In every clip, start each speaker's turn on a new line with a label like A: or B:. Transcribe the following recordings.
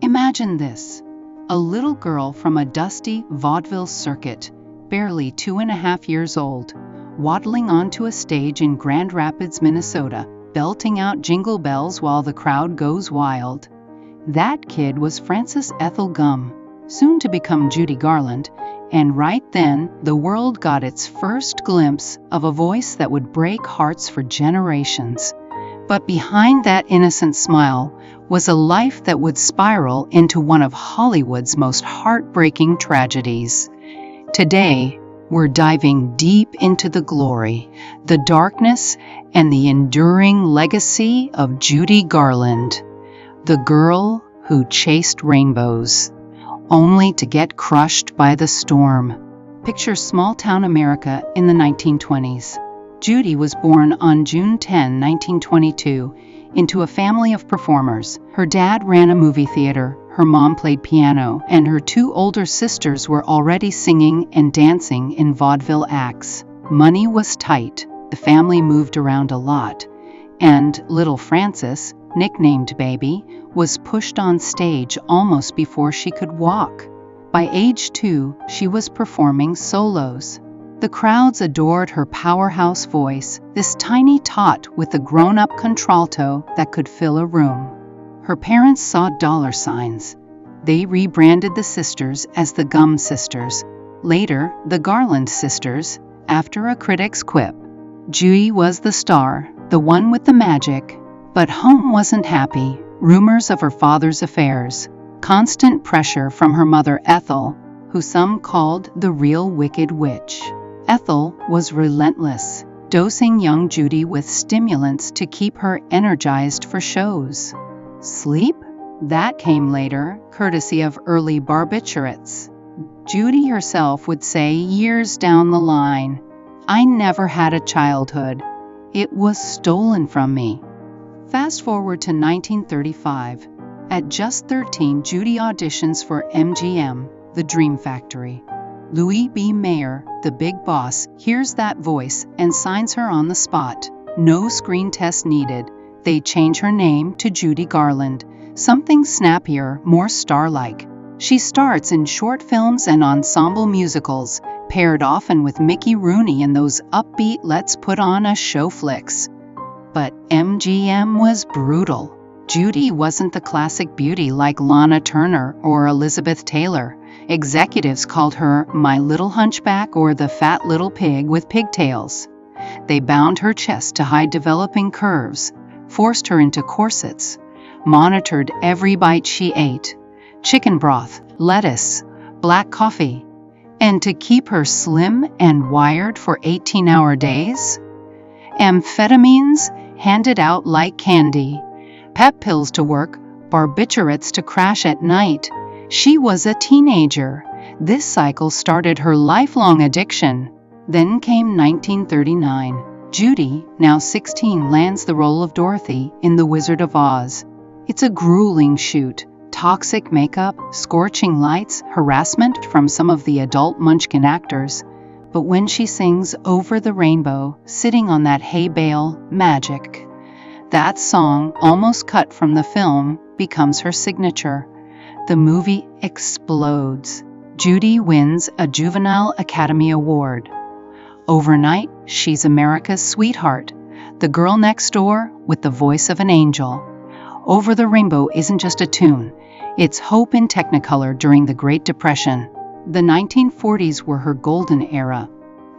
A: Imagine this: a little girl from a dusty vaudeville circuit, barely 2.5 years old, waddling onto a stage in Grand Rapids, Minnesota, belting out jingle bells while the crowd goes wild. That kid was Frances Ethel Gum, soon to become Judy Garland, and right then the world got its first glimpse of a voice that would break hearts for generations. But behind that innocent smile was a life that would spiral into one of Hollywood's most heartbreaking tragedies. Today, we're diving deep into the glory, the darkness, and the enduring legacy of Judy Garland, the girl who chased rainbows, only to get crushed by the storm. Picture small-town America in the 1920s. Judy was born on June 10, 1922, into a family of performers. Her dad ran a movie theater, her mom played piano, and her two older sisters were already singing and dancing in vaudeville acts. Money was tight, the family moved around a lot, and little Frances, nicknamed Baby, was pushed on stage almost before she could walk. By age 2, she was performing solos. The crowds adored her powerhouse voice, this tiny tot with a grown-up contralto that could fill a room. Her parents saw dollar signs. They rebranded the sisters as the Gum Sisters, later the Garland Sisters, after a critic's quip. Judy was the star, the one with the magic, but home wasn't happy. Rumors of her father's affairs, constant pressure from her mother Ethel, who some called the real Wicked Witch. Ethel was relentless, dosing young Judy with stimulants to keep her energized for shows. Sleep? That came later, courtesy of early barbiturates. Judy herself would say years down the line, "I never had a childhood. It was stolen from me." Fast forward to 1935. At just 13, Judy auditions for MGM, the Dream Factory. Louis B. Mayer, the big boss, hears that voice and signs her on the spot. No screen test needed. They change her name to Judy Garland, something snappier, more star-like. She starts in short films and ensemble musicals, paired often with Mickey Rooney in those upbeat let's put on a show flicks. But MGM was brutal. Judy wasn't the classic beauty like Lana Turner or Elizabeth Taylor. Executives called her My Little Hunchback or the Fat Little Pig with Pigtails. They bound her chest to hide developing curves, forced her into corsets, monitored every bite she ate, chicken broth, lettuce, black coffee, and to keep her slim and wired for 18-hour days, amphetamines handed out like candy, pep pills to work, barbiturates to crash at night. She was a teenager. This cycle started her lifelong addiction. Then came 1939. Judy, now 16, lands the role of Dorothy in The Wizard of Oz. It's a grueling shoot. Toxic makeup, scorching lights, harassment from some of the adult Munchkin actors. But when she sings Over the Rainbow, sitting on that hay bale, magic. That song, almost cut from the film, becomes her signature. The movie explodes. Judy wins a Juvenile Academy Award. Overnight, she's America's sweetheart, the girl next door with the voice of an angel. Over the Rainbow isn't just a tune, it's hope in Technicolor during the Great Depression. The 1940s were her golden era.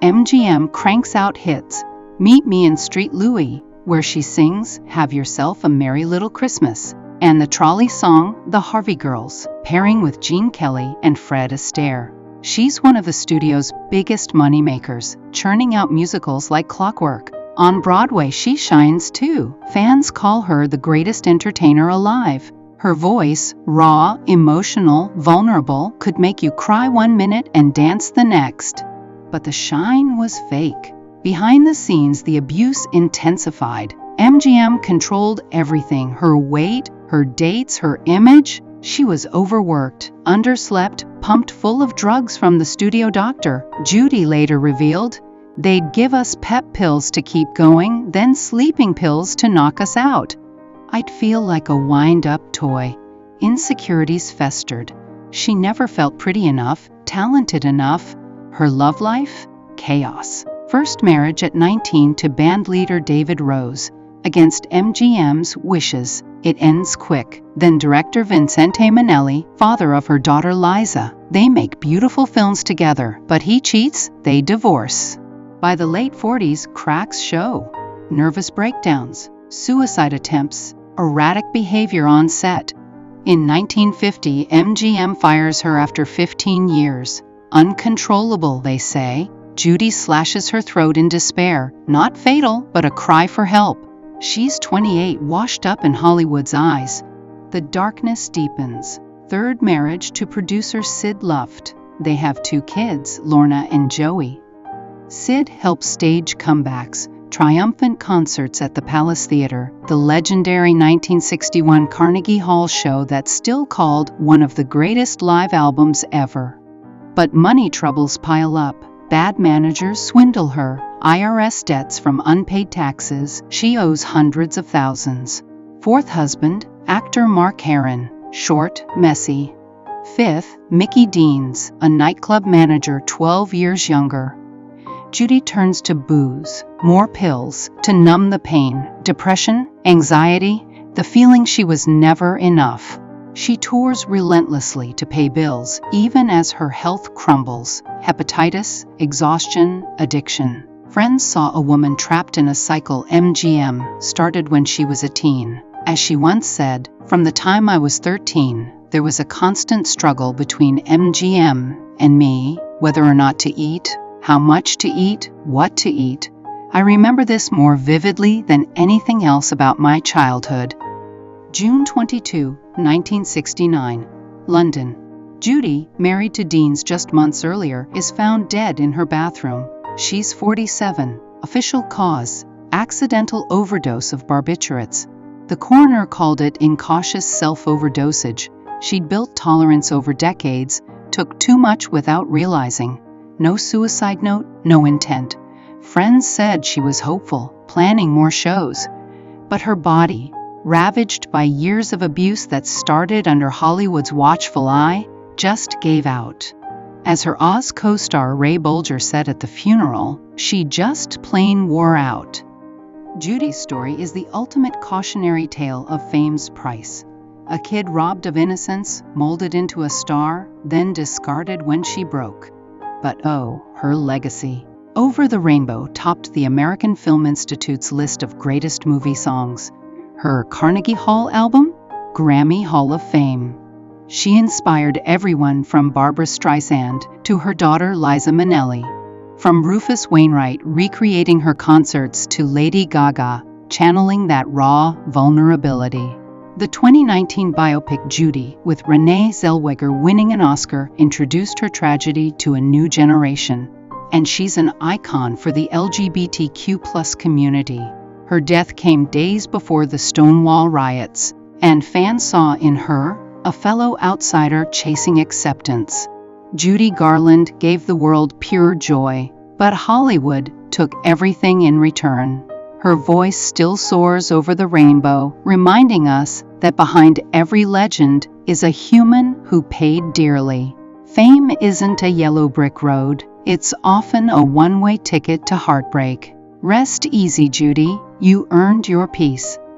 A: MGM cranks out hits. Meet Me in Street Louie, where she sings Have Yourself a Merry Little Christmas, and the trolley song The Harvey Girls, pairing with Gene Kelly and Fred Astaire. She's one of the studio's biggest moneymakers, churning out musicals like clockwork. On Broadway, she shines too. Fans call her the greatest entertainer alive. Her voice, raw, emotional, vulnerable, could make you cry 1 minute and dance the next. But the shine was fake. Behind the scenes, the abuse intensified. MGM controlled everything: her weight, her dates, her image. She was overworked, underslept, pumped full of drugs from the studio doctor. Judy later revealed, "They'd give us pep pills to keep going, then sleeping pills to knock us out. I'd feel like a wind-up toy. insecurities festered. She never felt pretty enough, talented enough. Her love life? Chaos. First marriage at 19 to bandleader David Rose. Against MGM's wishes, it ends quick. Then director Vincente Minnelli, father of her daughter Liza. They make beautiful films together, but he cheats, they divorce. By the late 40s, cracks show. Nervous breakdowns, suicide attempts, erratic behavior on set. In 1950, MGM fires her after 15 years. Uncontrollable, they say. Judy slashes her throat in despair. Not fatal, but a cry for help. She's 28, washed up in Hollywood's eyes. The darkness deepens. Third marriage to producer Sid Luft. They have 2 kids, Lorna and Joey. Sid helps stage comebacks, triumphant concerts at the Palace Theater, the legendary 1961 Carnegie Hall show that's still called one of the greatest live albums ever. But money troubles pile up. Bad managers swindle her. IRS debts from unpaid taxes. She owes hundreds of thousands. Fourth husband, actor Mark Herron. Short, messy. Fifth, Mickey Deans, a nightclub manager 12 years younger. Judy turns to booze, more pills, to numb the pain, depression, anxiety, the feeling she was never enough. She tours relentlessly to pay bills, even as her health crumbles. Hepatitis, exhaustion, addiction. Friends saw a woman trapped in a cycle. MGM started when she was a teen. As she once said, "From the time I was 13, there was a constant struggle between MGM and me, whether or not to eat, how much to eat, what to eat. I remember this more vividly than anything else about my childhood." June 22, 1969, London. Judy, married to Deans just months earlier, is found dead in her bathroom. She's 47. Official cause: accidental overdose of barbiturates. The coroner called it incautious self-overdosage. She'd built tolerance over decades, took too much without realizing. No suicide note, no intent. Friends said she was hopeful, planning more shows. But her body, ravaged by years of abuse that started under Hollywood's watchful eye, just gave out. As her Oz co-star Ray Bolger said at the funeral, she just plain wore out. Judy's story is the ultimate cautionary tale of fame's price. A kid robbed of innocence, molded into a star, then discarded when she broke. But oh, her legacy. Over the Rainbow topped the American Film Institute's list of greatest movie songs. Her Carnegie Hall album? Grammy Hall of Fame. She inspired everyone from Barbra Streisand to her daughter Liza Minnelli. From Rufus Wainwright recreating her concerts to Lady Gaga, channeling that raw vulnerability. The 2019 biopic Judy, with Renee Zellweger winning an Oscar, introduced her tragedy to a new generation. And she's an icon for the LGBTQ+ community. Her death came days before the Stonewall riots, and fans saw in her a fellow outsider chasing acceptance. Judy Garland gave the world pure joy, but Hollywood took everything in return. Her voice still soars over the rainbow, reminding us that behind every legend is a human who paid dearly. Fame isn't a yellow brick road, it's often a one-way ticket to heartbreak. Rest easy, Judy, you earned your peace.